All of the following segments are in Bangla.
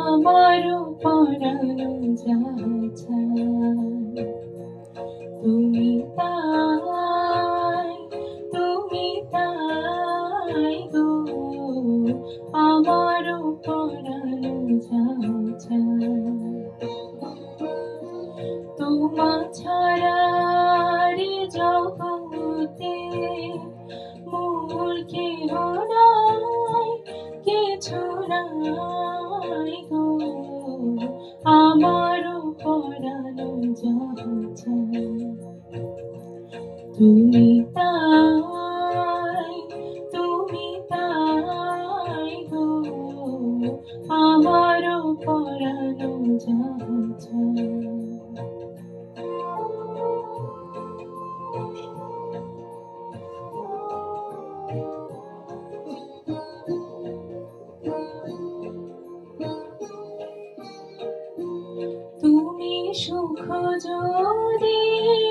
আমারও পরানো যায়। তুমি তাই, তুমি তাই গো, আমারও পরানো যায়। তোমা ছাড়া রে জগতে মোর কেহ নাই, কিছু নাই গো, আমারও পরানো যায়। তুমি তাই, তুমি তাই গো, আমারও পরানো যায়। তুমি সুখ যদি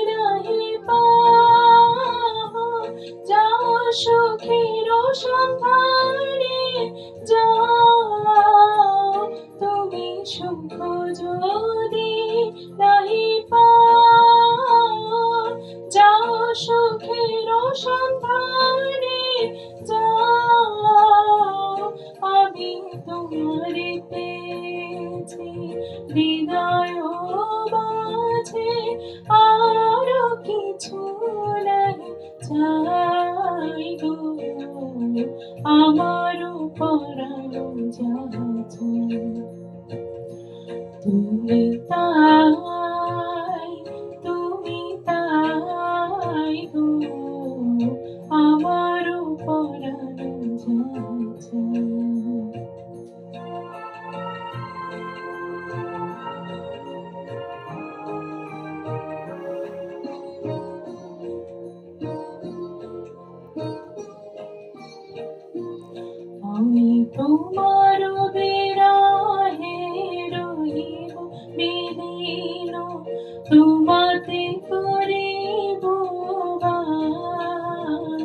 নাহি পাও, যাও সুখের সন্ধানে যাও। তুমি সুখ যদি নাহি পাও, যাও সুখের সন্ধানে যাও। আমি তোমারে পেয়েছি হৃদয় মাঝে, আরো কিছু নাই চাই গো, আমারও পরানো যায়। তুমি তাই, তুমি তাই গো, আমারও পরানো যায়। আমি তোমার বিরহে রহিব বিলীন, তোমাতে করিব বাস।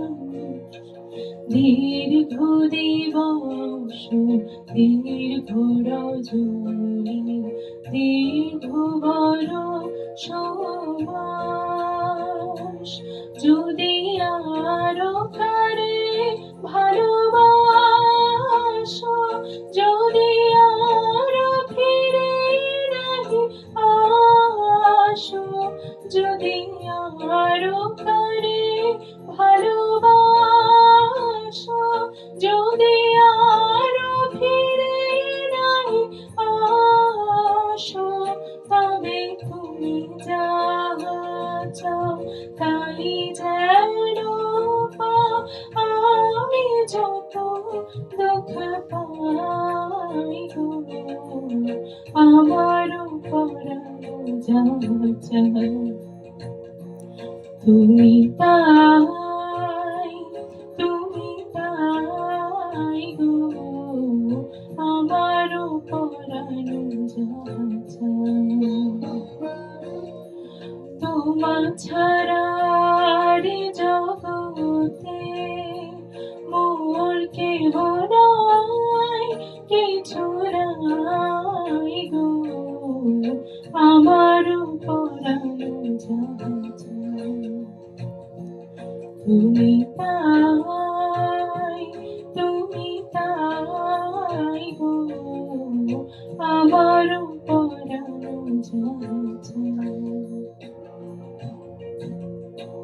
দীর্ঘ দিবস, দীর্ঘ রজনী, দীর্ঘ বরষ, যদি আরো কারে ভালোবাসো, যদি আরো ফিরে নাহি আসো, যদি আরো কারে ভালোবাসো, যদি আরো ফিরে নাহি আসো, তবে তুমি যাহা চাও তাই যেন পাও। আমি যত দুঃখ পাই গো, আমারও পরানো যায়। তুমি তাই, তুমি তাই গো, আমারও পরানো যায়। তোমা ছাড়া রে জগতে মোর কেহ নাই, কিছু নাই গো, আমারও পরানো যায়। তুমি তাই, তুমি তাই গো, আমারও পরানো যায়।